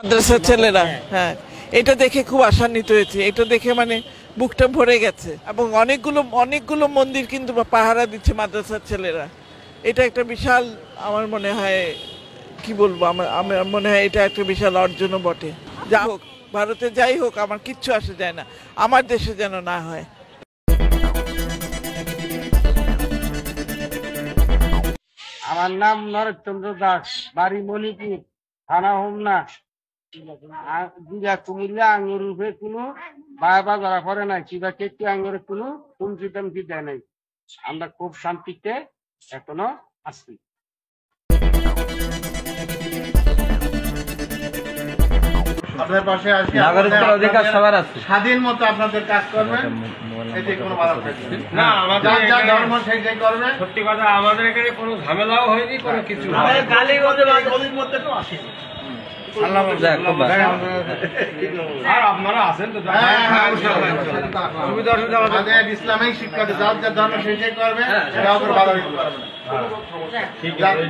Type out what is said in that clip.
মাদ্রাসার ছেলেরা, হ্যাঁ, এটা দেখে খুব আশান্বিত হয়েছে। এটা দেখে মানে বুকটা ভরে গেছে। এবং অনেকগুলো মন্দির কিন্তু পাহারা দিচ্ছে মাদ্রাসার ছেলেরা। এটা একটা বিশাল, আমার মনে হয়, কি বলবো, আমার মনে হয় এটা একটা বিশাল অর্জনও বটে। যা হোক, ভারতে যাই হোক, আমার কিচ্ছু আসে যায় না, আমার দেশে যেন না হয়। আমার নাম নরেশচন্দ্র দাস, বাড়ি মণিপুর, থানা হোমনা, জিলা কুমিল্লা। আঙ্গুর রূপে কোনো বাবা ধরা পড়ে নাই, কিবা কেটে আঙ্গুরের কোনো হুমকি টামকি দেয় নাই। আমরা খুব শান্তিতে এখনো আছি। আপনার পাশে আছি, নাগরিকদের অধিকার সবার আছে। স্বাধীন মতো আপনাদের কাজ করবেন, এতে কোনো বাধা থাকবে না। আমাদের যা ধর্ম সেটাই করবেন। সত্যি কথা, আমাদের এখানে কোনো ঝামেলাও হয়নি, কোনো কিছু আর আপনারা আছেন তো, আমাদের ইসলামিক শিক্ষা যার যা ধর্ম সেটাই করবেন, কাউকে বাধা দিতে পারবেন না। ঠিক আছে।